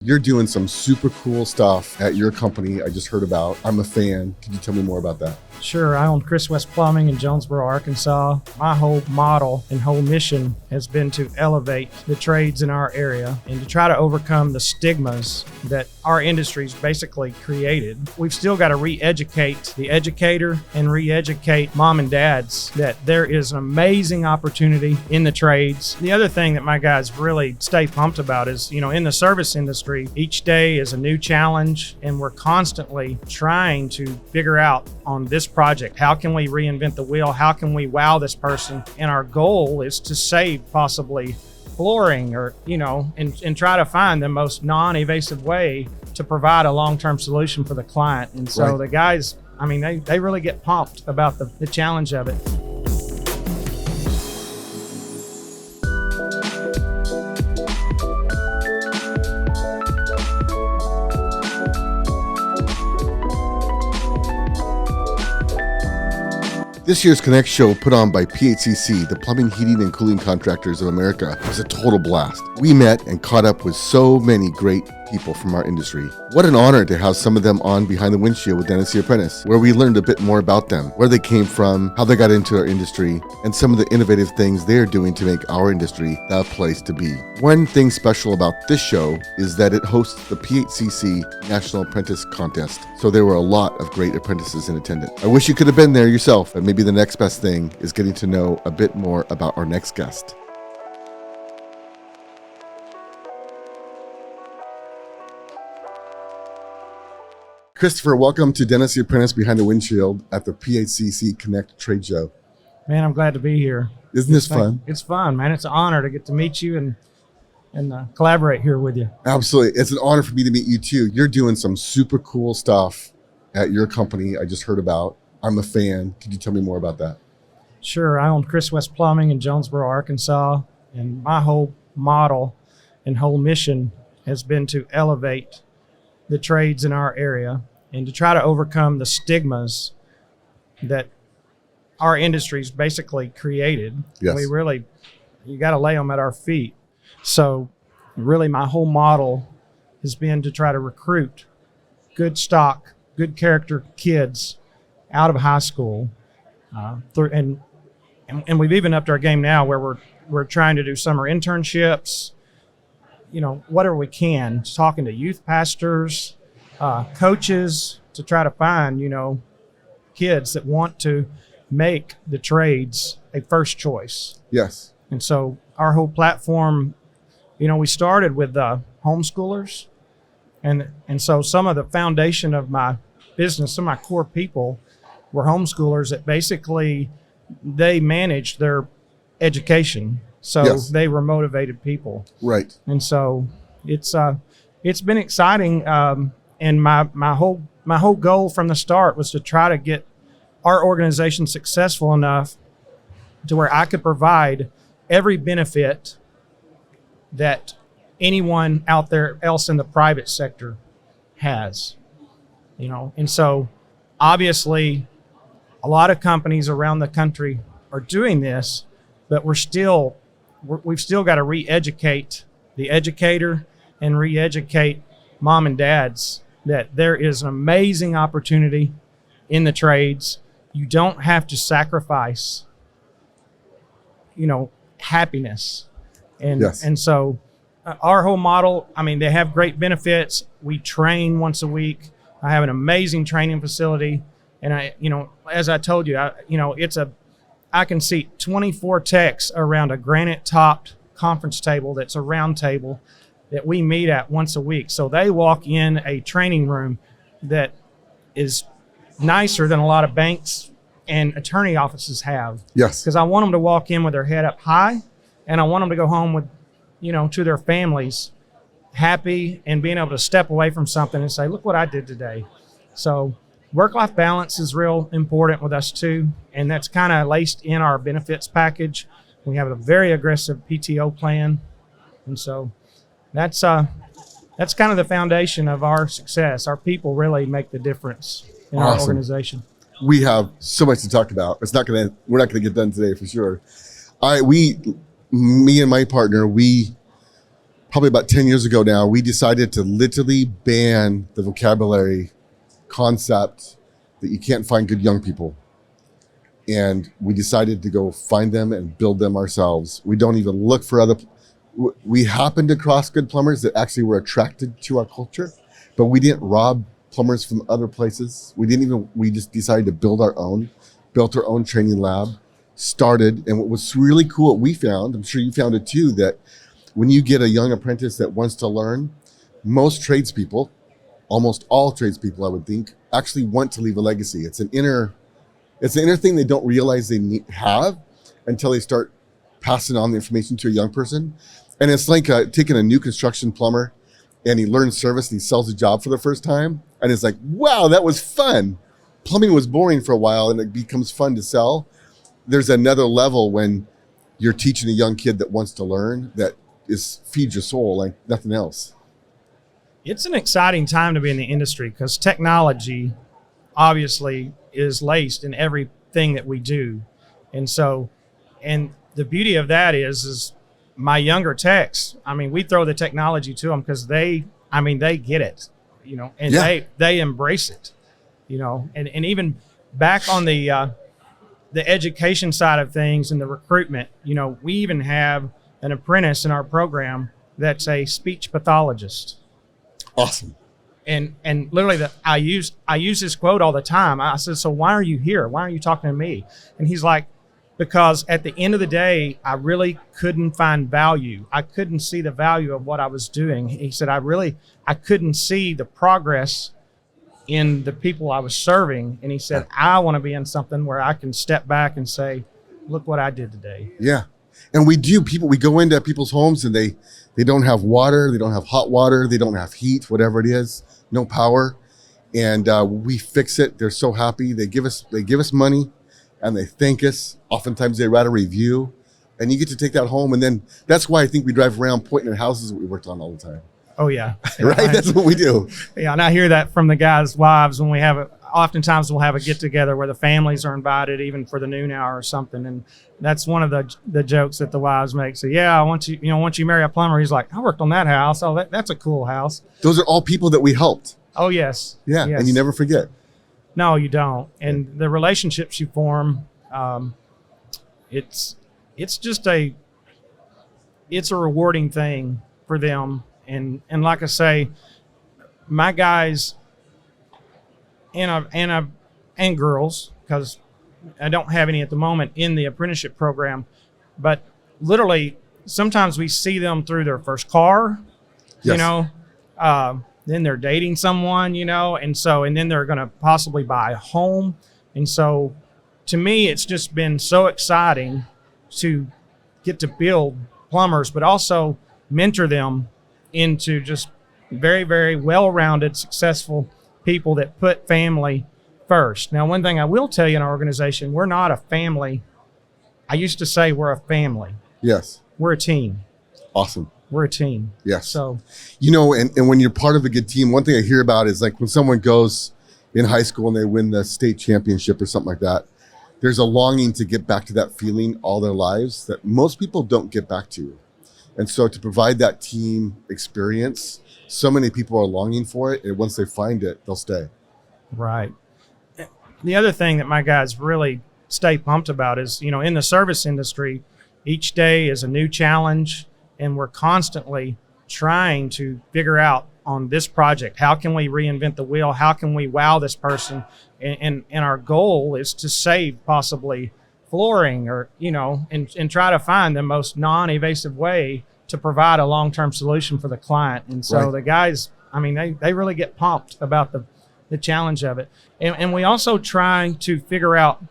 You're doing some super cool stuff at your company I just heard about. I'm a fan. Can you tell me more about that? Sure. I own Chris West Plumbing in Jonesboro, Arkansas. My whole model and whole mission has been to elevate the trades in our area and to try to overcome the stigmas that our industry's basically created. We've still got to re-educate the educator and re-educate mom and dads that there is an amazing opportunity in the trades. The other thing that my guys really stay pumped about is, in the service industry, each day is a new challenge, and we're constantly trying to figure out on this project, how can we reinvent the wheel? How can we wow this person? And our goal is to save possibly flooring or, and try to find the most non-evasive way to provide a long-term solution for the client. And so The guys, they really get pumped about the challenge of it. This year's Connect show, put on by PHCC, the Plumbing, Heating, and Cooling Contractors of America, was a total blast. We met and caught up with so many great people from our industry. What an honor to have some of them on Behind the Windshield with Dennis the Apprentice, where we learned a bit more about them, where they came from, how they got into our industry, and some of the innovative things they're doing to make our industry the place to be. One thing special about this show is that it hosts the PHCC National Apprentice Contest, so there were a lot of great apprentices in attendance. I wish you could have been there yourself, but maybe the next best thing is getting to know a bit more about our next guest. Christopher, welcome to Dennis the Apprentice Behind the Windshield at the PHCC Connect Trade Show. Man, I'm glad to be here. Isn't this fun? It's fun, man. It's an honor to get to meet you and collaborate here with you. Absolutely. It's an honor for me to meet you too. You're doing some super cool stuff at your company I just heard about. I'm a fan. Could you tell me more about that? Sure. I own Chris West Plumbing in Jonesboro, Arkansas, and my whole model and whole mission has been to elevate the trades in our area and to try to overcome the stigmas that our industry's basically created. Yes. You got to lay them at our feet. So really my whole model has been to try to recruit good stock, good character kids out of high school. And we've even upped our game now where we're trying to do summer internships, whatever we can, talking to youth pastors, coaches to try to find, kids that want to make the trades a first choice. Yes. And so our whole platform, we started with homeschoolers. And so some of the foundation of my business, some of my core people were homeschoolers that basically they managed their education. So Yes. they were motivated people. Right. And so it's been exciting. And my whole goal from the start was to try to get our organization successful enough to where I could provide every benefit that anyone out there else in the private sector has, And so obviously a lot of companies around the country are doing this, but we've still got to re-educate the educator and re-educate mom and dads that there is an amazing opportunity in the trades. You don't have to sacrifice, happiness. And Yes. and so our whole model, they have great benefits. We train once a week. I have an amazing training facility. And as I told you, I can seat 24 techs around a granite-topped conference table that's a round table that we meet at once a week. So they walk in a training room that is nicer than a lot of banks and attorney offices have. Yes. Because I want them to walk in with their head up high, and I want them to go home with, to their families happy and being able to step away from something and say, look what I did today. So work-life balance is real important with us too, and that's kind of laced in our benefits package. We have a very aggressive PTO plan, and so that's kind of the foundation of our success. Our people really make the difference in our organization. We have so much to talk about. We're not gonna get done today for sure. Me and my partner, we probably about 10 years ago now, we decided to literally ban the vocabulary concept that you can't find good young people. And we decided to go find them and build them ourselves. We don't even look for other. We happened across good plumbers that actually were attracted to our culture, but we didn't rob plumbers from other places. We just decided to build our own, built our own training lab, started. And what was really cool, what we found, I'm sure you found it too, that when you get a young apprentice that wants to learn, most tradespeople, almost all tradespeople, I would think, actually want to leave a legacy. It's an inner thing they don't realize they have until they start passing on the information to a young person. And it's like taking a new construction plumber and he learns service and he sells a job for the first time. And it's like, wow, that was fun. Plumbing was boring for a while and it becomes fun to sell. There's another level when you're teaching a young kid that wants to learn that feeds your soul like nothing else. It's an exciting time to be in the industry because technology obviously is laced in everything that we do. And the beauty of that is my younger techs, we throw the technology to them because they get it, and they embrace it, and even back on the education side of things and the recruitment, we even have an apprentice in our program that's a speech pathologist. Awesome. And literally I use this quote all the time. I said, so why are you here? Why aren't you talking to me? And he's like, because at the end of the day, I really couldn't find value. I couldn't see the value of what I was doing. He said, I couldn't see the progress in the people I was serving. And he said, I want to be in something where I can step back and say, look what I did today. Yeah. And we go into people's homes and they don't have water, they don't have hot water, they don't have heat, whatever it is, no power. And we fix it. They're so happy. They give us money and they thank us. Oftentimes they write a review and you get to take that home. And then that's why I think we drive around pointing at houses that we worked on all the time. Oh yeah. Right? That's what we do. Yeah. And I hear that from the guys' wives when we have oftentimes we'll have a get together where the families are invited even for the noon hour or something. And that's one of the jokes that the wives make. So yeah, once you marry a plumber, he's like, I worked on that house. Oh, that's a cool house. Those are all people that we helped. Oh yes. Yeah. Yes. And you never forget. No, you don't. And the relationships you form, it's a rewarding thing for them. And like I say, my guys and girls, because I don't have any at the moment in the apprenticeship program, but literally sometimes we see them through their first car, Yes. then they're dating someone, and then they're going to possibly buy a home. And so to me, it's just been so exciting to get to build plumbers, but also mentor them into just very, very well-rounded, successful people that put family first. Now, one thing I will tell you in our organization, we're not a family. I used to say we're a family. Yes. We're a team. Awesome. We're a team. Yes. So, and when you're part of a good team, one thing I hear about is like when someone goes in high school and they win the state championship or something like that, there's a longing to get back to that feeling all their lives that most people don't get back to. And so to provide that team experience, so many people are longing for it. And once they find it, they'll stay. right. The other thing that my guys really stay pumped about is, in the service industry, each day is a new challenge, and we're constantly trying to figure out on this project, how can we reinvent the wheel? How can we wow this person? And our goal is to save possibly flooring or, and try to find the most non-evasive way to provide a long-term solution for the client. And so Right. the guys, they really get pumped about the challenge of it. And we also try to figure out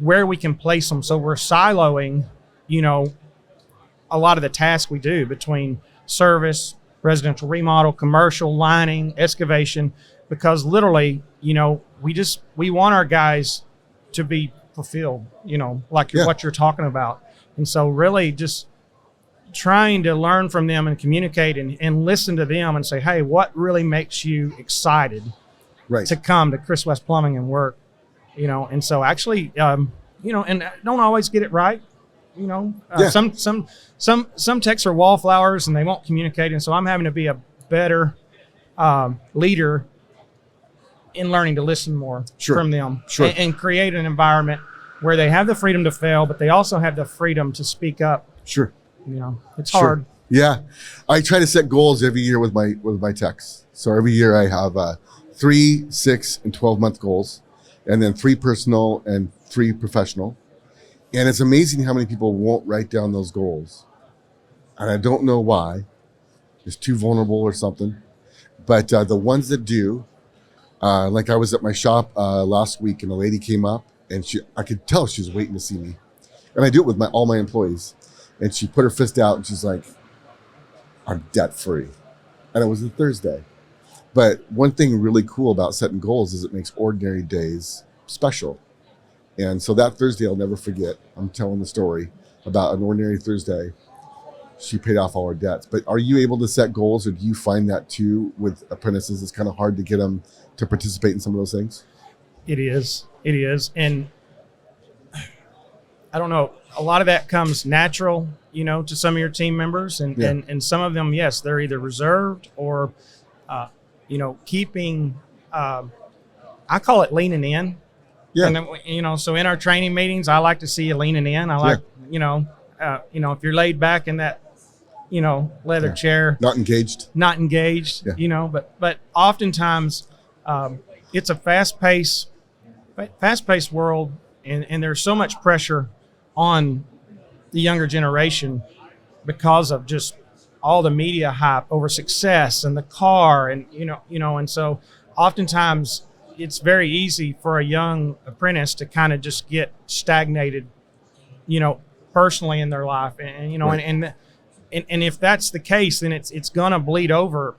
where we can place them. So we're siloing, a lot of the tasks we do between service, residential remodel, commercial, lining, excavation, because literally, we want our guys to be fulfilled, like what you're talking about. And so really just trying to learn from them and communicate and listen to them and say, hey, what really makes you excited Right. to come to Chris West Plumbing and work, and so actually, and don't always get it right. Yeah. Some techs are wallflowers and they won't communicate, and so I'm having to be a better leader in learning to listen more from them, and create an environment where they have the freedom to fail, but they also have the freedom to speak up. Sure. It's hard. Yeah. I try to set goals every year with my techs. So every year I have 3, 6, and 12-month goals, and then 3 personal and 3 professional. And it's amazing how many people won't write down those goals. And I don't know why. It's too vulnerable or something. But the ones that do, like I was at my shop last week, and a lady came up, and I could tell she was waiting to see me. And I do it with all my employees. And she put her fist out, and she's like, I'm debt free. And it was a Thursday. But one thing really cool about setting goals is it makes ordinary days special. And so that Thursday, I'll never forget. I'm telling the story about an ordinary Thursday. She paid off all her debts. But are you able to set goals, or do you find that too with apprentices? It's kind of hard to get them to participate in some of those things? It is. And I don't know, a lot of that comes natural, to some of your team members. And some of them, yes, they're either reserved or, keeping, I call it leaning in. Yeah. And then, so in our training meetings, I like to see you leaning in. I like, if you're laid back in that, leather chair. Not engaged, but oftentimes it's a fast-paced world, and there's so much pressure on the younger generation because of just all the media hype over success and the car, and and so oftentimes it's very easy for a young apprentice to kind of just get stagnated, personally in their life, and if that's the case, then it's gonna bleed over,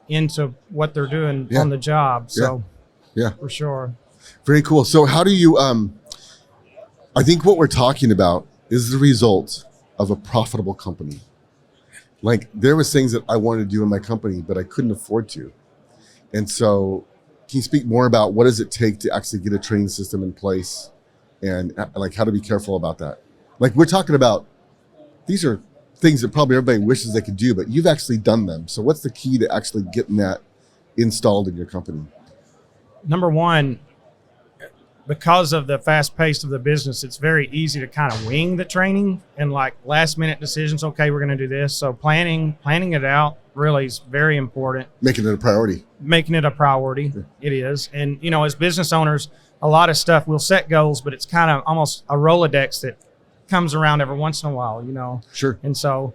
into what they're doing on the job. So for sure. Very cool. So how do you, I think what we're talking about is the result of a profitable company. Like, there was things that I wanted to do in my company, but I couldn't afford to. And so can you speak more about what does it take to actually get a training system in place, and like how to be careful about that? Like, we're talking about, these are things that probably everybody wishes they could do, but you've actually done them. So what's the key to actually getting that installed in your company? Number one, because of the fast pace of the business, it's very easy to kind of wing the training and like last minute decisions. Okay, we're going to do this. So planning it out really is very important. Making it a priority. Yeah. It is. And, as business owners, a lot of stuff, we'll set goals, but it's kind of almost a Rolodex that comes around every once in a while, Sure. And so,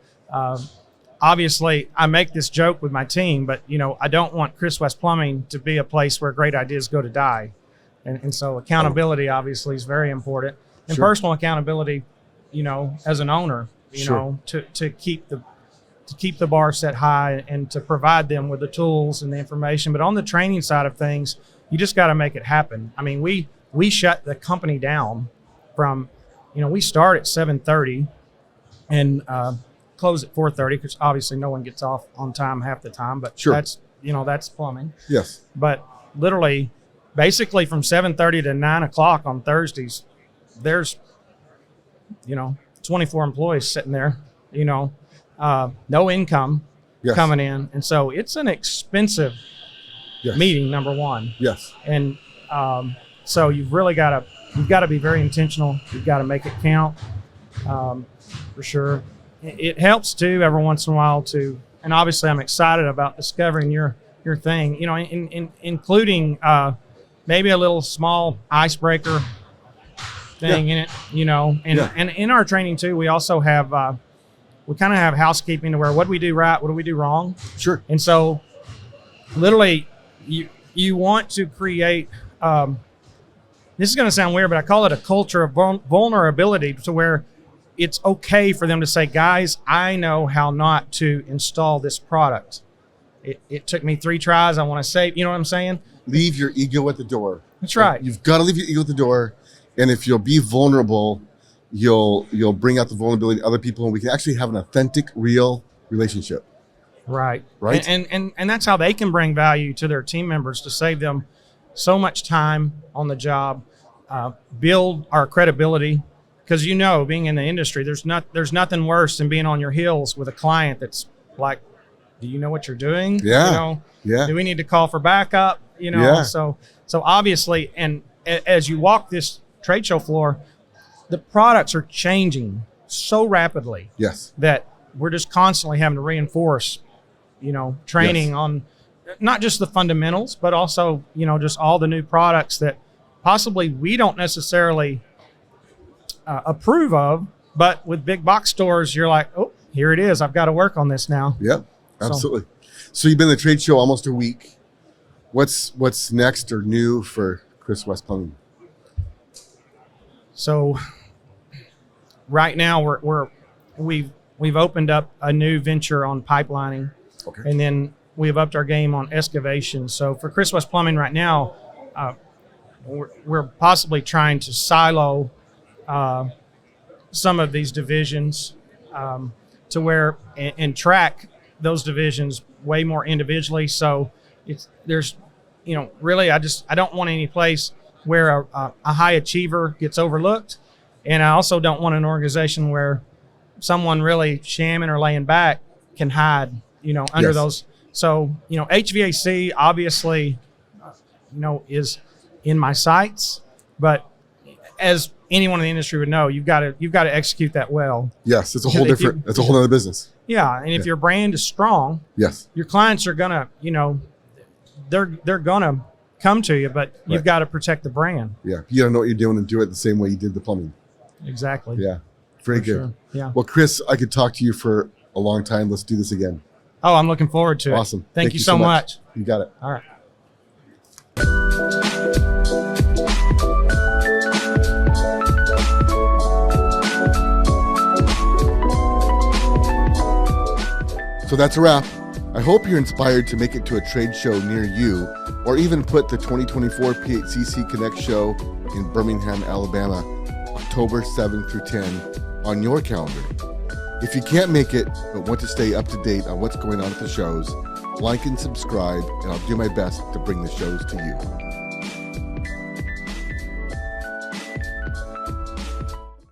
obviously I make this joke with my team, but, I don't want Chris West Plumbing to be a place where great ideas go to die. And so accountability obviously is very important, and personal accountability, as an owner, to keep the bar set high and to provide them with the tools and the information. But on the training side of things, you just got to make it happen. I mean, we shut the company down from, we start at 7:30 and close at 4:30, because obviously no one gets off on time half the time, but that's plumbing. Yes. But literally, basically from 7:30 to 9 o'clock on Thursdays, there's, 24 employees sitting there, no income coming in. And so it's an expensive meeting, number one. Yes. And so you've got to be very intentional. You've got to make it count, for sure. It helps too every once in a while to, and obviously I'm excited about discovering your thing, including maybe a little small icebreaker thing in it, and in our training too, we also have, we kind of have housekeeping to where, what do we do right? What do we do wrong? Sure. And so literally you want to create, this is going to sound weird, but I call it a culture of vulnerability, to where it's okay for them to say, guys, I know how not to install this product. It took me 3 tries. I want to save, you know what I'm saying? Leave your ego at the door. That's right. You've got to leave your ego at the door. And if you'll be vulnerable, you'll bring out the vulnerability in other people, and we can actually have an authentic, real relationship. Right. Right. And that's how they can bring value to their team members, to save them so much time on the job, build our credibility because being in the industry, there's nothing worse than being on your heels with a client that's like, do you know what you're doing? Yeah. Yeah. Do we need to call for backup? Yeah. So obviously, and as you walk this trade show floor, the products are changing so rapidly. Yes. That we're just constantly having to reinforce, training on not just the fundamentals, but also, just all the new products that possibly we don't necessarily approve of, but with big box stores, you're like, oh, here it is. I've got to work on this now. Yep, absolutely. So you've been at the trade show almost a week. What's next or new for Chris West Plumbing? So right now we've opened up a new venture on pipelining, Okay. and then we've upped our game on excavation. So for Chris West Plumbing right now, we're possibly trying to silo some of these divisions to where and track those divisions way more individually. So there's really I don't want any place where a high achiever gets overlooked, and I also don't want an organization where someone really shamming or laying back can hide under Yes. those. So HVAC obviously is in my sights, but as anyone in the industry would know, you've got to execute that well. Yes, it's a whole different. It's a whole other business. Yeah, and if your brand is strong, Yes. your clients are gonna, they're gonna come to you, but you've Right. got to protect the brand. Yeah. You gotta know what you're doing and do it the same way you did the plumbing. Exactly. Yeah. Very For good. sure. Yeah. Well, Chris, I could talk to you for a long time. Let's do this again. Oh, I'm looking forward to it. Awesome. Thank you so much. You got it. All right. So that's a wrap. I hope you're inspired to make it to a trade show near you, or even put the 2024 PHCC Connect show in Birmingham, Alabama, October 7 through 10 on your calendar. If you can't make it, but want to stay up to date on what's going on at the shows, like and subscribe, and I'll do my best to bring the shows to you.